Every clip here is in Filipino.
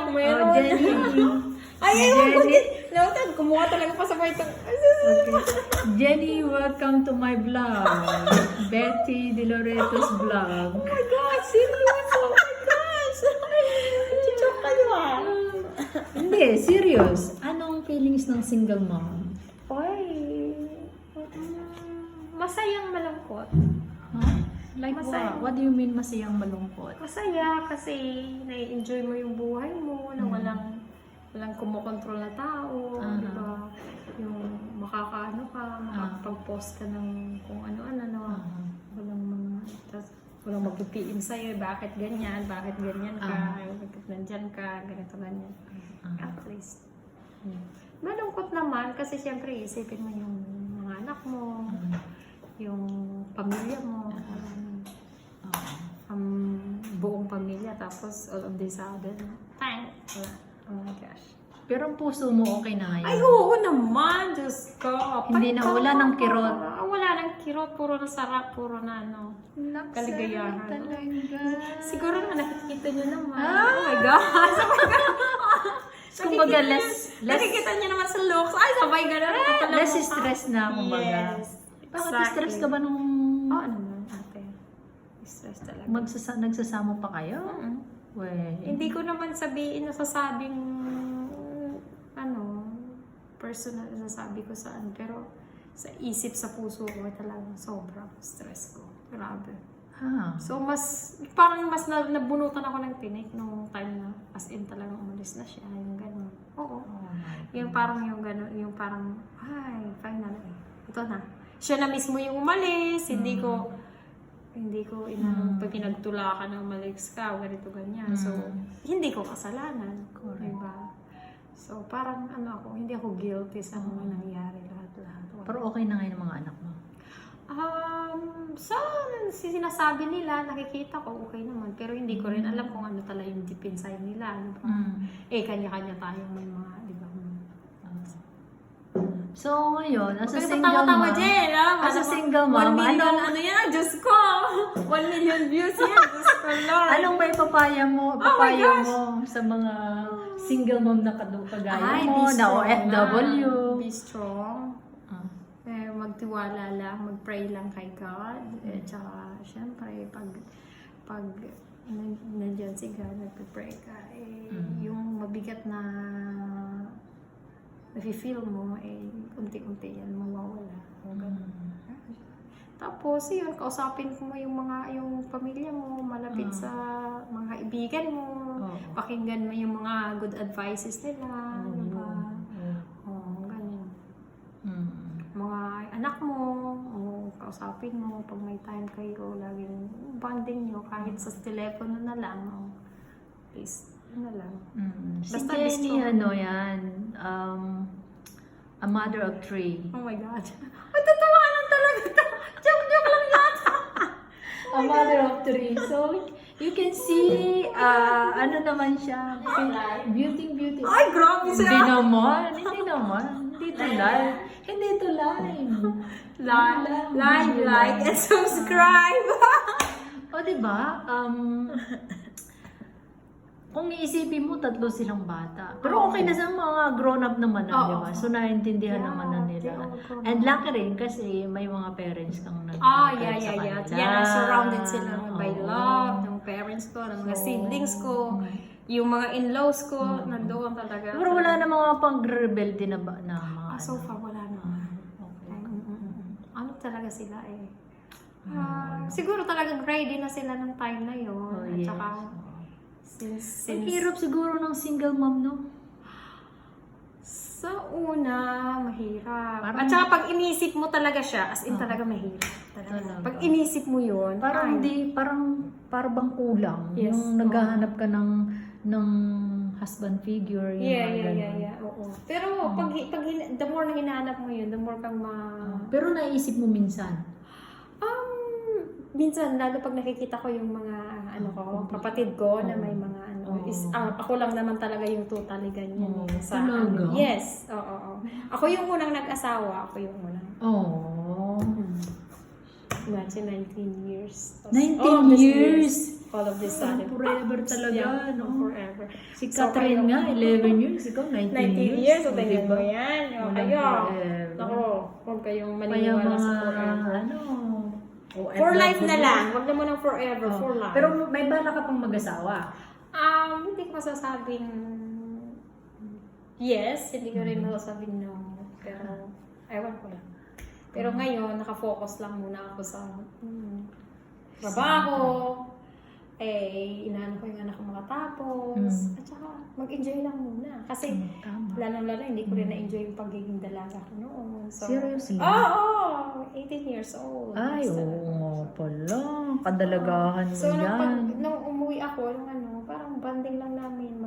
anak meron. Jenny. Ay, ewan ko din. Nautan, kumuha talaga pa sa part. Okay. Jenny, welcome to my vlog. Betty De Loreto's vlog. Oh my gosh, serious? Oh my gosh. Chichok kayo ah. Hindi, serious. Anong feelings ng single mom? Oy. Masayang malungkot. Huh? Like Masaya. what? What do you mean masayang malungkot? Masaya kasi nai-enjoy mo yung buhay mo na walang kumokontrol na tao, di ba? Yung makakaano ka, makakapag-post ka ng kung ano-ano, walang magpipiin sa'yo, bakit ganyan ka, bakit nandyan ka, ganito, ganyan. At least. Malungkot naman kasi siyempre isipin mo yung mga anak mo, yung pamilya mo, buong pamilya, tapos all of this sudden, wala. Oh my gosh. Pero ang puso mo okay na ngayon? Ay, oo naman, Diyos ko. Hindi na, wala ng kirot. Wala ng kirot, puro na sarap, puro na ano, kaligayahan. Talaga. Siguro nga nakikita nyo naman. Oh my gosh. Kumbaga, less Nakikita nyo naman sa looks. Ay, sabay gano'n. less stress na, kumbaga. Yes. Bakit stress ka ba nung Oo naman, ate. Stress talaga. nagsasama pa kayo? Well, Hindi ko naman nasasabing personal nasasabi ko saan, pero sa isip, sa puso ko talagang sobrang stress ko. Grabe. So parang mas nabunutan ako ng tinik nung time na as in talagang umalis na siya, yung gano'n. Oo. Yung parang ay, finally. Ito na. Siya na mismo yung umalis, hindi ko pinagtulakan na umalis ka, ganito, ganyan. So, hindi ko kasalanan. Diba? So, parang hindi ako guilty sa mga nangyari lahat-lahat. pero okay na ngayon ang mga anak mo? Sa sinasabi nila, nakikita ko, okay naman. Pero hindi ko rin alam kung ano talaga yung deep inside nila. Ano ba? Kanya-kanya tayong may mga, di ba? So, ngayon, as a Okay, single tama-tama, mom, Jen, as a single mom, 1 million, ano yan, Diyos ko! 1 million views yan, Diyos ko, Lord! anong may papayo mo sa mga single mom na kagaya mo, na OFW? Be strong. Magtiwala lang, mag-pray lang kay God. Tsaka, syempre, pag nandiyan si God, nagpipray ka, yung mabigat na nafe-feel mo, unti-unti yan mawawala. Tapos, yun, kausapin mo yung pamilya mo, malapit sa mga kaibigan mo, pakinggan mo yung mga good advices nila, diba? Ganyan. Mga anak mo, kausapin mo, pag may time kayo, laging bonding nyo, kahit sa telepono na lang, please, na lang. Si Basta Jenny, gusto. a mother of 3. Oh my God. Ay, tatawanan talaga ito. Joke lang yata. A mother of 3. So, you can see, ano naman siya, beauty. Ay, grabe siya. Hindi naman. Hindi to live. Like, and subscribe. O, diba? Kung iisipin mo, 3 silang bata. Pero okay na sa mga grown-up naman na, di ba? So, naiintindihan naman na nila. And lucky rin kasi may mga parents kang Yeah. Yan, surrounded sila by love, ng parents ko, ng mga siblings ko, yung mga in-laws ko, nandoon talaga. Pero wala na mga pang-rebelde na mga So far, wala naman. Okay. Ano talaga sila siguro talagang ready na sila ng time na yun. At saka, since Ang hirap siguro ng single mom, no? sa una, mahirap. Parang- At saka pag inisip mo talaga siya, as in talaga mahirap. Talaga. Pag inisip mo yun, Parang bang kulang. Yes, Yung naghahanap ka ng husband figure. Yung mga ganun. Yeah. Oo. Pero pag the more na hinahanap mo yun, the more kang Pero naisip mo minsan, minsan, lalo pag nakikita ko yung mga kapatid ko na may mga ako lang naman talaga yung totally ganyan. Talaga? Yes. Oo. Ako yung unang nag-asawa. Ako yung unang. Oh. Imagine 19 years. 19 years? all of this sudden. Forever talaga, Yeah, no? forever. Si So, Catherine kayo- nga, 11 years. Ikaw, 19 19 years, so O, tingnan diba? mo yan. O, Walang kayo. forever. Ako, huwag kayong Kaya maniniwala mga, sa forever. ano, For life na lang. Huwag naman ng forever, Oh. for life. Pero may bala ka pang mag-asawa. Hindi ko masasabing yes, hindi ko rin masasabing no. Pero, ewan ko lang. Pero ngayon, nakafocus lang muna ako sa trabaho. Inaano ko yung anak ko makatapos. At saka, mag-enjoy lang muna. Kasi, Tama. lalo hindi ko rin na-enjoy yung pagiging dalaga ko noon. So, Seriously? Oo! 18 years old. Ay, Basta oo pala. Kadalagahan mo So, yan. nung umuwi ako, parang banding lang namin.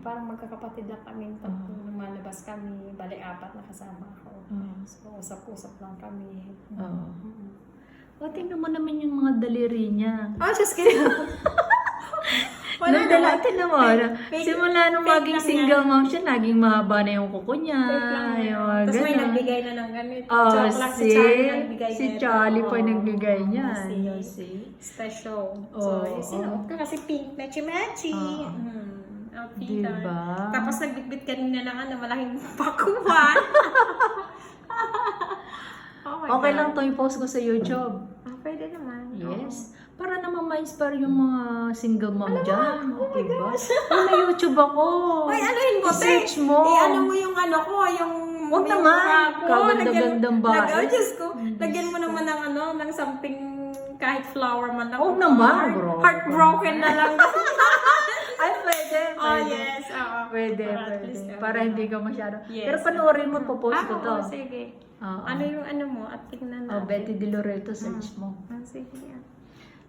Parang magkakapatid lang kami. Tapos lumalabas kami. Bali, 4 na kasama ako. So, usap-usap lang kami. Oo. O, tingnan mo naman yung mga daliri niya. Oh, just kidding. Nung tingnan mo, simula nung fake maging lang single mom siya, naging mahaba na yung kuko niya. Yung mga Tapos may ganun. nagbigay na ng ganito. Oh, Joke lang, si Charlie nagbigay si nito. Charlie pa yung Oo. nagbigay niya. Si Special. So, Oo. sinuot ko kasi pink, matchy-matchy. Oo. Outfit. Diba? Tapos nagbitbit kanina ng malaking pakuwan. Oh my Okay God. lang to i-post ko sa YouTube. Pwede naman. Yes. Para naman ma-inspire yung mga single mom dyan. Oh my diba? gosh. May YouTube ako. Ay, anuhin mo, te? I-search mo. Ano mo yung ko, yung... Huwag yung naman. mukha ko. Kaganda-gandang bae. Oh, Diyos ko. Lagyan mo naman ng ng something kahit flower man lang. Huwag naman, bro. Heartbroken na lang. Ay, pwede. Oh, yes. Oo. Pwede, Para at pwede. least, Para hindi ka masyado. Yes. Pero panoorin mo, popost ko to. Oo, sige. Oo. Ano yung mo? At tignan Oh, natin. Betty De Loreto, search mo. Sige.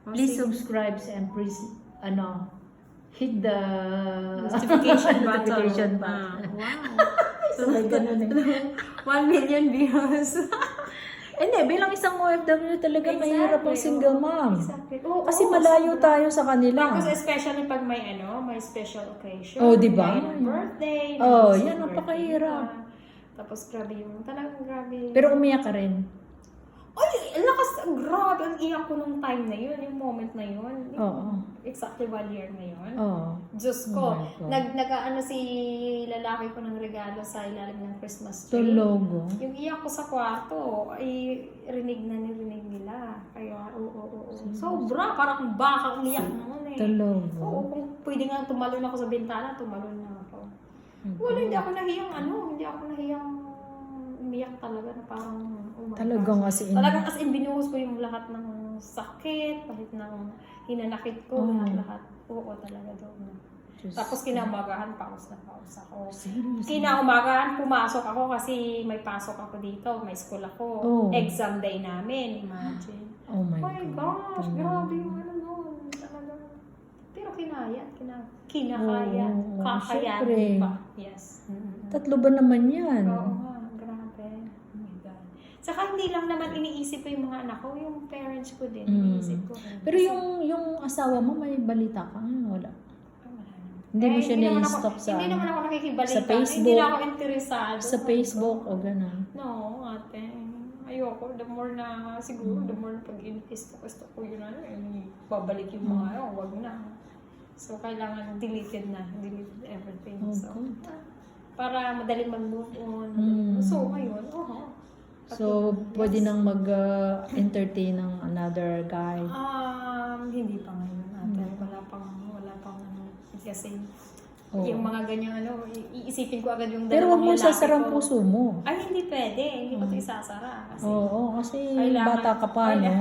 Oh, Please sige. subscribe and please, hit the Notification button. notification button. Wow. So, may ganun eh. 1 million views. Hindi, bilang isang OFW talaga mahirap ang single mom. Exactly. Oo, Kasi oo, malayo sobra. tayo sa kanila. Tapos especially pag may may special occasion. Oh, di ba? May birthday. Oh, may yan ang birthday pakahirap. pa. Tapos grabe talagang grabe. Pero umiyak ka rin. Ay, grabe, ang iyak ko nung time na yun, yung moment na yun. Oo. Exactly 1 year na yun. Oo. Diyos Oh ko, my God. nag-ano si lalaki ko ng regalo sa ilalim ng Christmas tree. Tulogo. Yung iyak ko sa kwarto, ay rinig nila. Kaya, oo. Sobra, parang baka umiyak naman eh. Tulogo. Oo, kung pwede nga tumalon ako sa bintana, tumalon na ako. Wala, hindi ako nahiyang umiyak talaga na parang, oh my Talagang gosh. as in. Talagang as in, binuhos ko yung lahat ng sakit, lahat ng hinanakit ko, lahat. Oo, talaga doon. Diyos. Tapos kinaumagahan, paus ako. Seriously? Kinaumagahan, pumasok ako kasi may pasok ako dito, may school ako. Oh. Exam day namin, imagine. Oh my Gosh, God. grabe yung nun. Talaga. Pero kinakaya. Oo, Kakayanin syempre. pa. Yes. Tatlo ba naman yan? Oo nga, grabe. Oh my God. Saka hindi lang naman iniisip ko yung mga anak ko, yung parents ko din, iniisip ko. Pero yung asawa mo, may balita ka? Wala. Hindi mo siya naman na-stop sa Hindi naman ako nakikibalita. sa Facebook. Hindi na ako interesado. Sa Facebook o gano'n. No, ate. Ayoko. The more na, siguro, the more na pag-invest ko, gusto ko yun, babalik yung mga, wag na. So, kailangan deleted na. Deleted everything. Oh, So, God. para madaling mag-move on. So, ngayon, So, pwede nang mag-entertain ng another guy. Hindi pa ngayon, ate. Wala pang kasi yung mga ganyang iisipin ko agad yung Pero huwag mo dalawang lalaki sasarang ko. puso mo. Ay, hindi pwede. Hindi ko ito isasara. Kasi, Oo, kasi Kailangan- bata ka pa, no?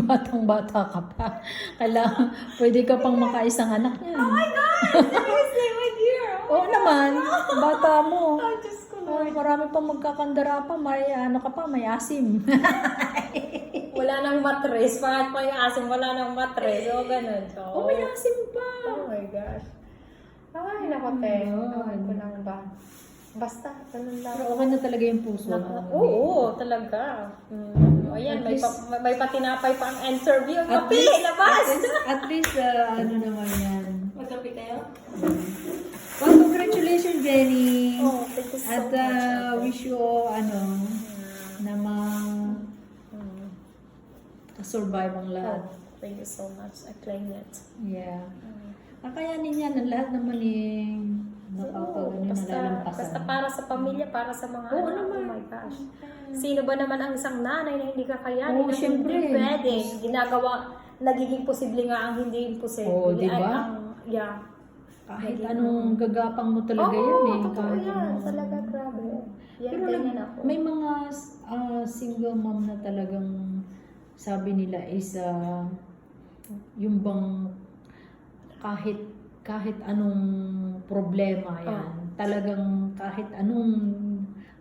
Batang-bata ka pa. Kailangan, pwede ka pang makaisang anak niya. oh my God! Seriously, my dear! Oo naman, bata mo. Oh, Diyos ko, Lord. Marami pang magkakandara pa, may asim. Wala nang matres. Pangat pa yung asim, wala nang matres. O, ganun. So, May asim pa. oh my gosh. Ay, nako, te. Ewan ko lang ba. Basta, ganun lang. Pero okay na talaga yung puso. Oo, talaga. Ayan, may patinapay pa ang interview. Kape, labas! At least, ano naman yan. Magkape kayo? Well, congratulations, Jenny. Oh, thank you so At much. wish you, namang survive ang lahat. Thank you so much. I claim it. Yeah. Kakayanin yan ang lahat naman Basta para sa pamilya, para sa mga Oo anak. naman. Oh my gosh. Sino ba naman ang isang nanay na hindi kakayanin? Oo, Na syempre. Hindi pwede. nagiging posible nga ang hindi imposible. Oo, diba? Ay, yeah. Kahit Naging- anong gagapang mo talaga Oo, yun eh. totoo Kahit yan. anong- Talaga, grabe. Yan, Pero ganyan ako. may mga single mom na talagang sabi nila is yung bang kahit anong problema yan, talagang kahit anong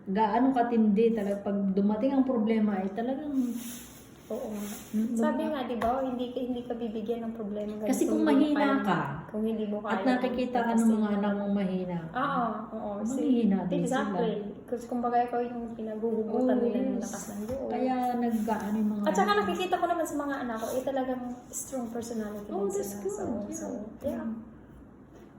gaano katindi talaga pag dumating ang problema ay talagang Oo nga. Sabi nga, di ba, hindi ka bibigyan ng problema. ganito. kasi kung mahina ka Kung hindi mo at kaya. nakikita ka ng mga anak mong mahina. Oo. Mahihina din Exactly. Kasi kumbaga ikaw yung pinaguhugutan Oo, nila ng yes. lakas ng loob. Kaya nag-gaano yung mga At saka nakikita ko naman sa mga anak ko, talagang strong personality Oh, din that's sila. good. So, yeah.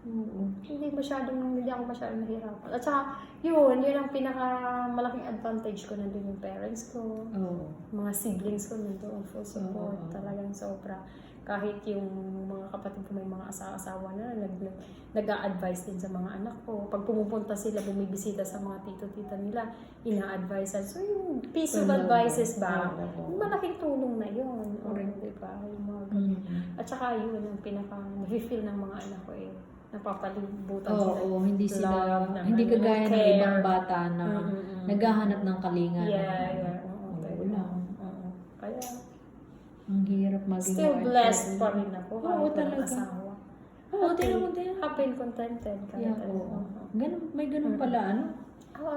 Oo. Hindi ako masyadong nahirapan. At saka, yun ang pinakamalaking advantage ko. Nandun yung parents ko, Oo. mga siblings ko nandun, full support. Oo. Talagang sobra. Kahit yung mga kapatid ko may mga asawa na, nag-a-advise din sa mga anak ko. Pag pumupunta sila, bumibisita sa mga tito-tita nila, ina-advise. So, yung piece of advices ba, Oo. malaking tulong na yun. Di ba? Yung mga ganun. At saka yun, ang pinaka-feel ng mga anak ko napapalibutan sila. Oo, hindi sila, Love, hindi kagaya ng care. ibang bata na naghahanap ng kalinga. Yeah. Oo lang. Kaya, Ang hirap maging still wife. blessed pa rin ako. Oo, kahit walang talaga. asawa. Oo, tingnan mo din. Happy and contented. Yeah, oo. May ganun pala, ano? Oo,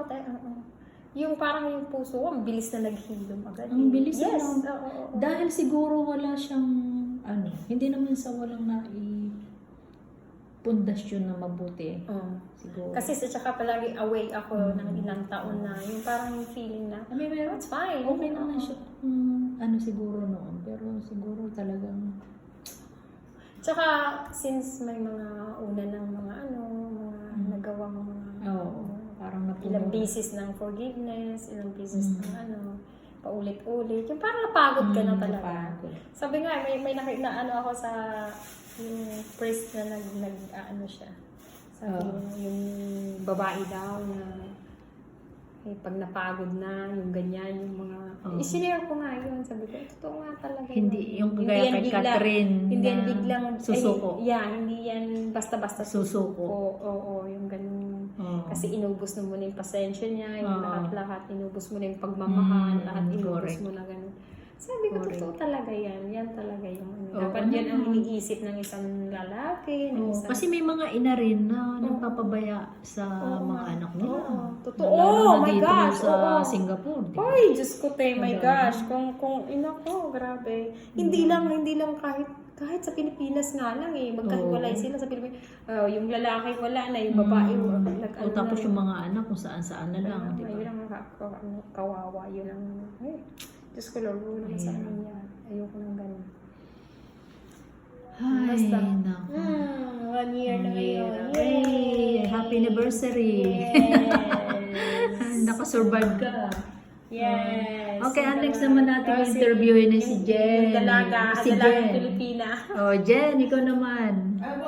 yung parang yung puso ko, ang bilis na naghilom agad. Ang bilis Yes. ano? Oo. Dahil siguro wala siyang, hindi naman sa walang pundasyon na mabuti. Siguro. Kasi sa tsaka palagi away ako ng ilang taon na. Yung parang yung feeling na, it's fine. Okay naman siya. Siguro noon. Pero siguro talagang, Tsaka, since may mga una ng mga nagawang mga parang napuno. ilang beses ng forgiveness, ilang beses ng paulit-ulit. Yung parang napagod ka na talaga. Napagod. Sabi nga, may ako sa yung priest na siya. Sabi niya, yung babae daw na pag napagod na, yung ganyan, yung mga... I-share ko nga yun. Sabi ko, totoo nga talaga. Hindi, yung Hindi kagaya yan kay bigla- Catherine Hindi yan na biglang... susuko. Hindi yan basta-basta Susuko. Oo, yung ganun. Oo. Kasi inubos mo na yung pasensya niya, yung Oo. lahat-lahat. Inubos mo na yung pagmamahal, lahat inubos correct. mo na ganun. Sabi ko, Correct. totoo talaga yan. Yan talaga yung Oo, dapat yan ang iniisip ng isang lalaki. Ng isang... Kasi may mga ina rin na nagpapabaya sa Oo mga nga. anak nila. Oo, totoo. Lalo na Oh my dito gosh, sa oo. Singapore. Di ba? Ay, Diyos ko, my Madami. gosh. Kung ina ko, grabe. Hindi lang kahit sa Pilipinas nga lang magkahiwalay sila sa Pilipinas. Yung lalaki wala na, yung babae O tapos yung mga anak kung saan-saan na lang. Di ba? Ayun ang kawawa. Yun ang, Diyos ko, Lord, wala naman sa amin yan. Ayoko nang ganun. Ay, Basta. naku. 1 year na ngayon. Yay! Happy anniversary! Yes! Nakasurvive ka. Yes! Okay, next naman natin interviewin na si Jen. Dalaga Si Dalagang Jen. Pilipina. Oh, Jen, ikaw naman.